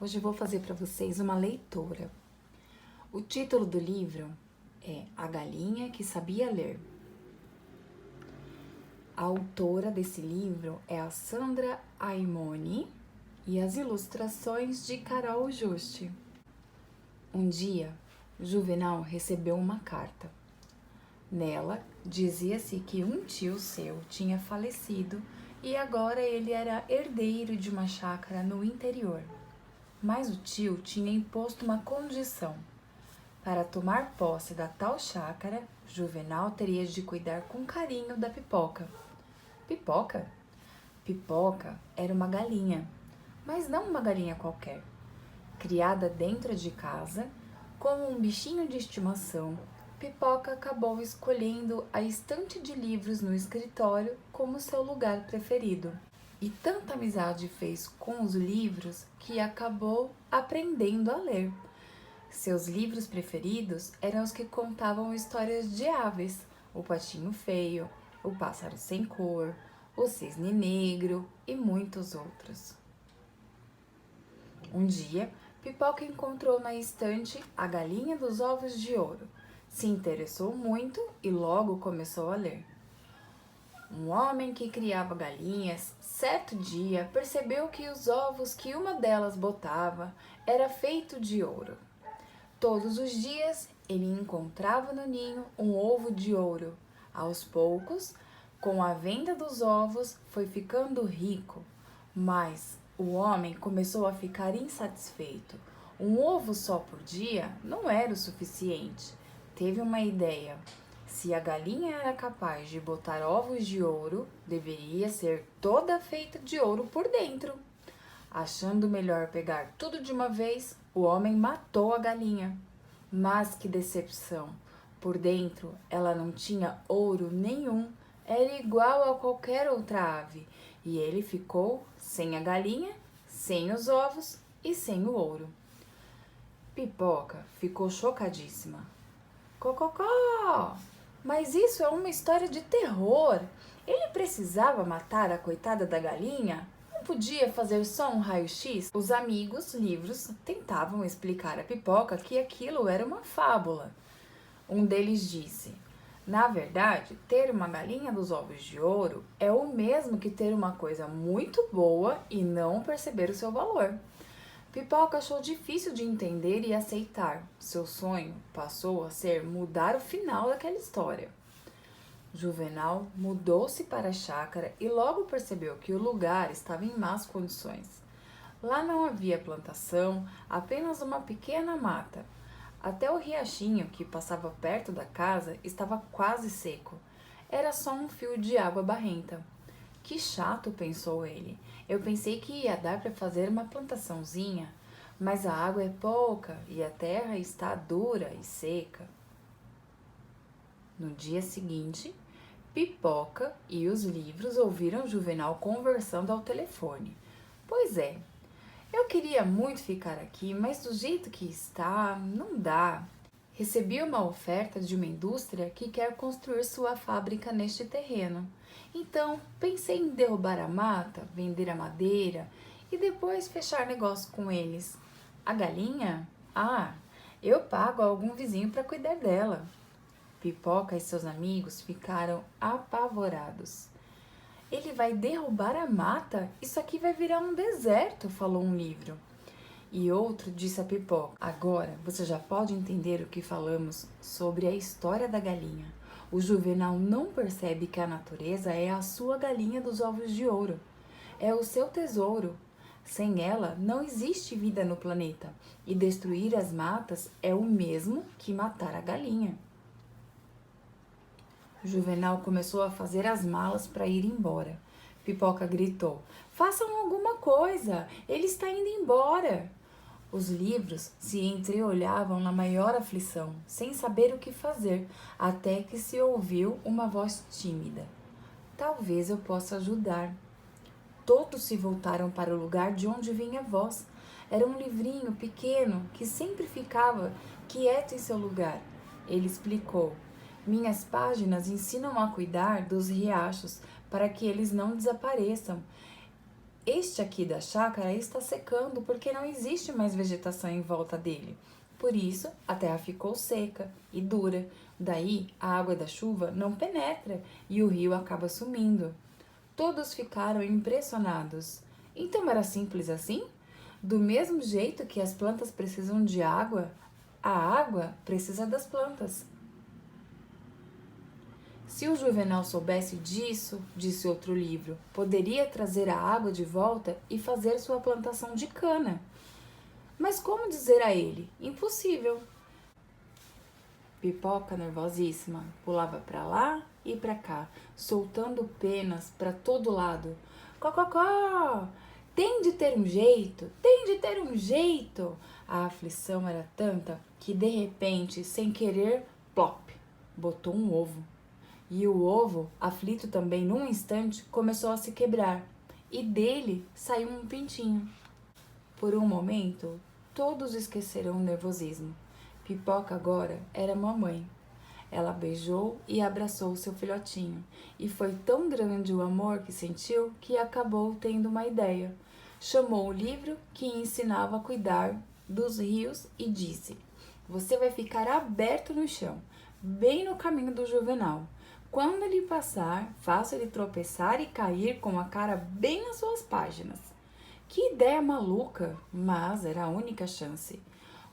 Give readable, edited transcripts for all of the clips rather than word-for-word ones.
Hoje eu vou fazer para vocês uma leitura. O título do livro é A Galinha que Sabia Ler. A autora desse livro é a Sandra Aimoni e as ilustrações de Carol Juste. Um dia, Juvenal recebeu uma carta. Nela, dizia-se que um tio seu tinha falecido e agora ele era herdeiro de uma chácara no interior. Mas o tio tinha imposto uma condição. Para tomar posse da tal chácara, Juvenal teria de cuidar com carinho da Pipoca. Pipoca? Pipoca era uma galinha, mas não uma galinha qualquer. Criada dentro de casa, como um bichinho de estimação, Pipoca acabou escolhendo a estante de livros no escritório como seu lugar preferido. E tanta amizade fez com os livros que acabou aprendendo a ler. Seus livros preferidos eram os que contavam histórias de aves, o patinho feio, o pássaro sem cor, o cisne negro e muitos outros. Um dia, Pipoca encontrou na estante A Galinha dos Ovos de Ouro. Se interessou muito e logo começou a ler. Um homem que criava galinhas, certo dia percebeu que os ovos que uma delas botava era feito de ouro. Todos os dias ele encontrava no ninho um ovo de ouro. Aos poucos, com a venda dos ovos, foi ficando rico, mas o homem começou a ficar insatisfeito. Um ovo só por dia não era o suficiente. Teve uma ideia. Se a galinha era capaz de botar ovos de ouro, deveria ser toda feita de ouro por dentro. Achando melhor pegar tudo de uma vez, o homem matou a galinha. Mas que decepção! Por dentro, ela não tinha ouro nenhum, era igual a qualquer outra ave, e ele ficou sem a galinha, sem os ovos e sem o ouro. Pipoca ficou chocadíssima. Cococó! Mas isso é uma história de terror. Ele precisava matar a coitada da galinha? Não podia fazer só um raio-x? Os amigos, livros, tentavam explicar a Pipoca que aquilo era uma fábula. Um deles disse: na verdade, ter uma galinha dos ovos de ouro é o mesmo que ter uma coisa muito boa e não perceber o seu valor. Pipoca achou difícil de entender e aceitar. Seu sonho passou a ser mudar o final daquela história. Juvenal mudou-se para a chácara e logo percebeu que o lugar estava em más condições. Lá não havia plantação, apenas uma pequena mata. Até o riachinho que passava perto da casa estava quase seco. Era só um fio de água barrenta. Que chato, pensou ele. Eu pensei que ia dar para fazer uma plantaçãozinha, mas a água é pouca e a terra está dura e seca. No dia seguinte, Pipoca e os livros ouviram Juvenal conversando ao telefone. Pois é, eu queria muito ficar aqui, mas do jeito que está, não dá. Recebi uma oferta de uma indústria que quer construir sua fábrica neste terreno. Então, pensei em derrubar a mata, vender a madeira e depois fechar negócio com eles. A galinha? Ah, eu pago a algum vizinho para cuidar dela. Pipoca e seus amigos ficaram apavorados. Ele vai derrubar a mata? Isso aqui vai virar um deserto, falou um livro. E outro disse a Pipoca: agora você já pode entender o que falamos sobre a história da galinha. O Juvenal não percebe que a natureza é a sua galinha dos ovos de ouro. É o seu tesouro. Sem ela, não existe vida no planeta. E destruir as matas é o mesmo que matar a galinha. Juvenal começou a fazer as malas para ir embora. Pipoca gritou: façam alguma coisa! Ele está indo embora! Os livros se entreolhavam na maior aflição, sem saber o que fazer, até que se ouviu uma voz tímida. Talvez eu possa ajudar. Todos se voltaram para o lugar de onde vinha a voz. Era um livrinho pequeno que sempre ficava quieto em seu lugar. Ele explicou: minhas páginas ensinam a cuidar dos riachos para que eles não desapareçam. Este aqui da chácara está secando porque não existe mais vegetação em volta dele. Por isso, a terra ficou seca e dura. Daí, a água da chuva não penetra e o rio acaba sumindo. Todos ficaram impressionados. Então era simples assim? Do mesmo jeito que as plantas precisam de água, a água precisa das plantas. Se o Juvenal soubesse disso, disse outro livro, poderia trazer a água de volta e fazer sua plantação de cana. Mas como dizer a ele? Impossível. Pipoca, nervosíssima, pulava para lá e para cá, soltando penas para todo lado. Cococó! Tem de ter um jeito, tem de ter um jeito. A aflição era tanta que de repente, sem querer, plop, botou um ovo. E o ovo, aflito também num instante, começou a se quebrar. E dele saiu um pintinho. Por um momento, todos esqueceram o nervosismo. Pipoca agora era mamãe. Ela beijou e abraçou seu filhotinho. E foi tão grande o amor que sentiu que acabou tendo uma ideia. Chamou o livro que ensinava a cuidar dos rios e disse: "Você vai ficar aberto no chão, bem no caminho do Juvenal. Quando ele passar, faça ele tropeçar e cair com a cara bem nas suas páginas." Que ideia maluca, mas era a única chance.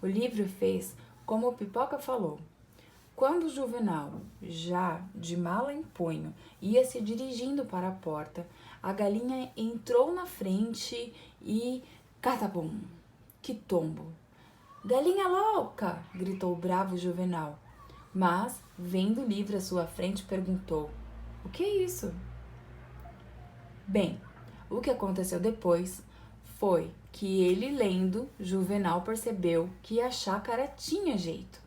O livro fez como o Pipoca falou. Quando o Juvenal, já de mala em punho, ia se dirigindo para a porta, a galinha entrou na frente e catapum! Que tombo! "Galinha louca!" gritou o bravo Juvenal. Mas, vendo o livro à sua frente, perguntou: "O que é isso?" Bem, o que aconteceu depois foi que ele lendo, Juvenal percebeu que a chácara tinha jeito.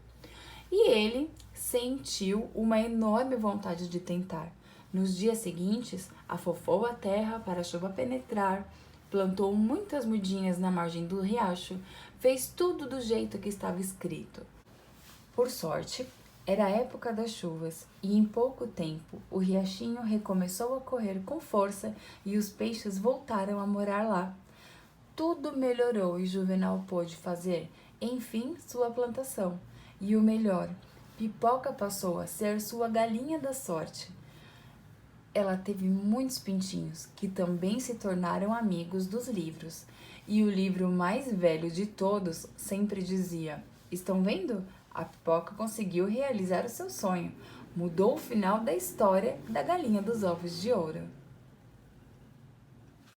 E ele sentiu uma enorme vontade de tentar. Nos dias seguintes, afofou a terra para a chuva penetrar, plantou muitas mudinhas na margem do riacho, fez tudo do jeito que estava escrito. Por sorte, era a época das chuvas e em pouco tempo o riachinho recomeçou a correr com força e os peixes voltaram a morar lá. Tudo melhorou e Juvenal pôde fazer, enfim, sua plantação. E o melhor, Pipoca passou a ser sua galinha da sorte. Ela teve muitos pintinhos, que também se tornaram amigos dos livros. E o livro mais velho de todos sempre dizia: "Estão vendo? A Pipoca conseguiu realizar o seu sonho. Mudou o final da história da galinha dos ovos de ouro."